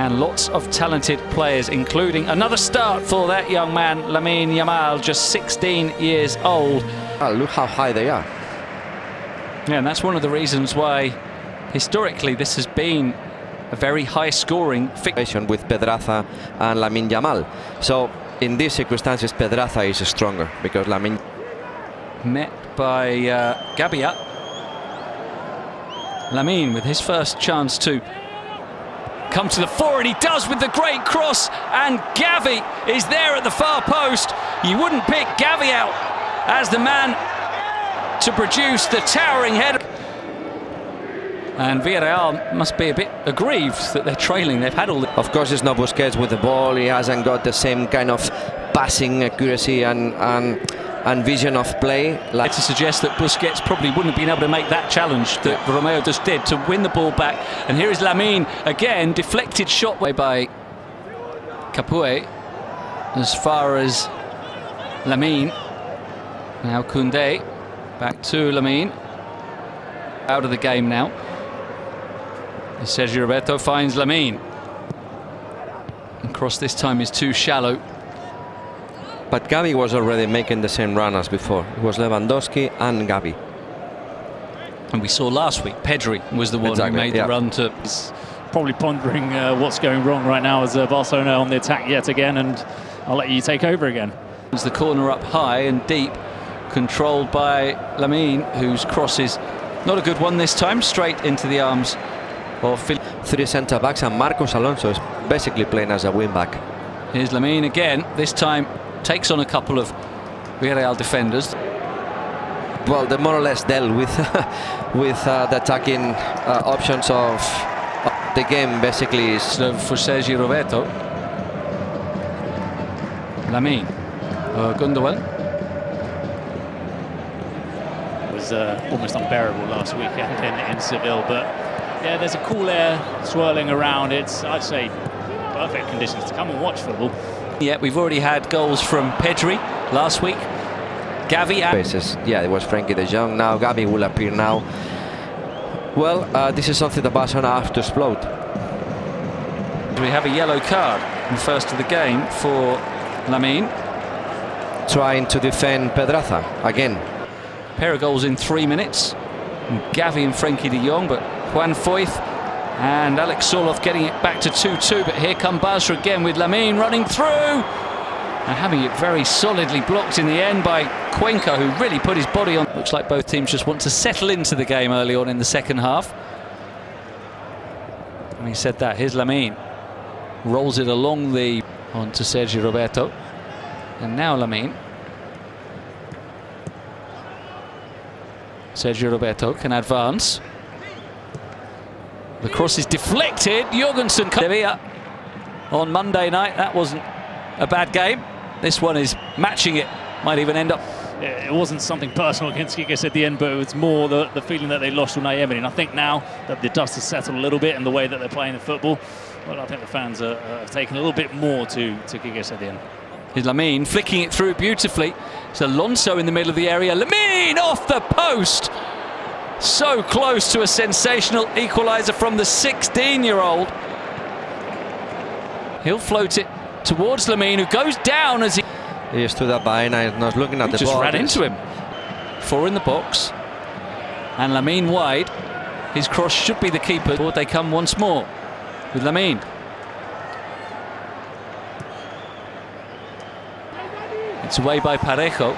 And lots of talented players, including another start for that young man, Lamine Yamal, just 16 years old. Oh, look how high they are. Yeah, and that's one of the reasons why, historically, this has been a very high-scoring With Pedraza and Lamine Yamal. So, in these circumstances, Pedraza is stronger because Lamine... Met by Gabia. Lamine with his first chance to come to the fore, and he does with the great cross, and Gavi is there at the far post. You wouldn't pick Gavi out as the man to produce the towering header. And Villareal must be a bit aggrieved that they're trailing. They've had all the... Of course, it's not Busquets with the ball. He hasn't got the same kind of passing accuracy and vision of play. Like to suggest that Busquets probably wouldn't have been able to make that challenge that Romeo just did to win the ball back. And here is Lamine again, deflected shot way by Capoue as far as Lamine. Now Koundé back to Lamine, out of the game now. Sergio Roberto finds Lamine, and cross this time is too shallow. But Gavi was already making the same run as before. It was Lewandowski and Gavi. And we saw last week, Pedri was the one who made the run to... He's probably pondering what's going wrong right now as Barcelona on the attack yet again, and I'll let you take over again. The corner up high and deep, controlled by Lamine, whose cross is not a good one this time, straight into the arms of Fil. Three centre-backs, and Marcos Alonso is basically playing as a wing-back. Here's Lamine again, this time takes on a couple of Villarreal defenders. Well, they more or less dealt with the attacking options of the game, basically. For Sergio Roberto. Lamine. Gundogan. It was almost unbearable last weekend in Seville, but yeah, there's a cool air swirling around. It's, I'd say, perfect conditions to come and watch football. Yeah, we've already had goals from Pedri last week. Gavi. Yeah, it was Frankie de Jong. Now Gavi will appear now. Well, this is something that Barcelona have to explode. We have a yellow card in the first of the game for Lamine. Trying to defend Pedraza again. Pair of goals in 3 minutes. And Gavi and Frankie de Jong, but Juan Foyth and Alex Soloth getting it back to 2-2. But here come Barca again with Lamine running through and having it very solidly blocked in the end by Cuenca, who really put his body on. Looks like both teams just want to settle into the game early on in the second half. And he said that. Here's Lamine. Rolls it along the... on to Sergio Roberto. And now Lamine. Sergio Roberto can advance. The cross is deflected. Jorgensen on Monday night. That wasn't a bad game. This one is matching it. Might even end up. It wasn't something personal against Gigas at the end, but it was more the feeling that they lost Unai Emery. And I think now that the dust has settled a little bit in the way that they're playing the football, well, I think the fans are taking a little bit more to Gigas at the end. Here's Lamine flicking it through beautifully. It's Alonso in the middle of the area. Lamine off the post. So close to a sensational equaliser from the 16-year-old. He'll float it towards Lamine, who goes down as he stood up behind and was looking at the ball. Just ran into him. 4 in the box. And Lamine wide. His cross should be the keeper. Forward they come once more with Lamine. It's away by Parejo.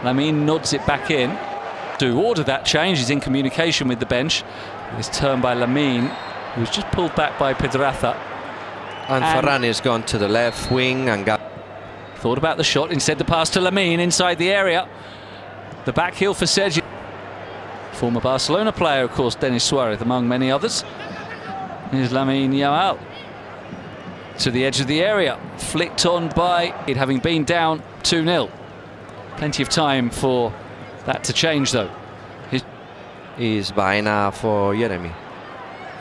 Lamine nods it back in. To order that change, he's in communication with the bench. This turn by Lamine, who was just pulled back by Pedraza. And Ferran has gone to the left wing and got... Thought about the shot, instead the pass to Lamine inside the area. The back heel for Sergio. Former Barcelona player, of course, Denis Suarez, among many others. Here's Lamine Yamal. To the edge of the area, flicked on by it, having been down 2-0. Plenty of time for that to change, though. Is Baena for Jeremy.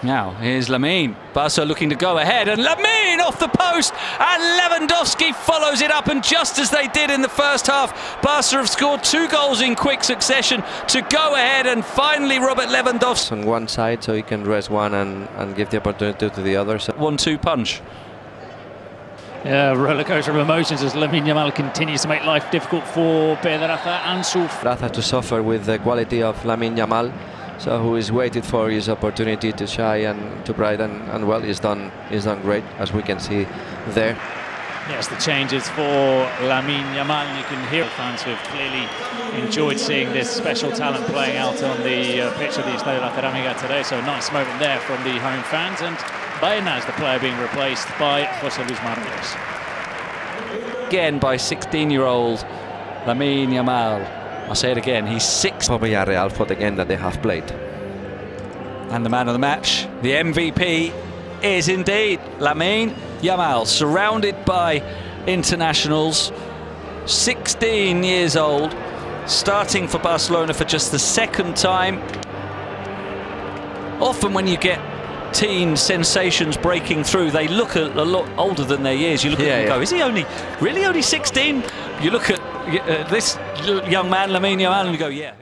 Now, here's Lamine. Barca looking to go ahead, and Lamine off the post, and Lewandowski follows it up, and just as they did in the first half, Barca have scored 2 goals in quick succession to go ahead, and finally Robert Lewandowski on one side so he can rest one and give the opportunity to the other. So 1-2 punch. Yeah, rollercoaster of emotions as Yamal continues to make life difficult for Villareal and Rafa to suffer with the quality of Yamal, so who is waited for his opportunity to shine and to brighten, and well, he's done great, as we can see there. Yes, the changes for Yamal, and you can hear fans who have clearly enjoyed seeing this special talent playing out on the pitch of the Estadio today. So a nice moment there from the home fans, and Baena is the player being replaced by José Luis Martínez. Again by 16-year-old Lamine Yamal. I'll say it again, he's 6 for Villarreal for the game that they have played. And the man of the match, the MVP, is indeed Lamine Yamal, surrounded by internationals, 16 years old, starting for Barcelona for just the 2nd time. Often when you get teen sensations breaking through, they look a lot older than their years. You look at them and go, is he really only 16? You look at this young man, Lamine Yamal, and you go, yeah.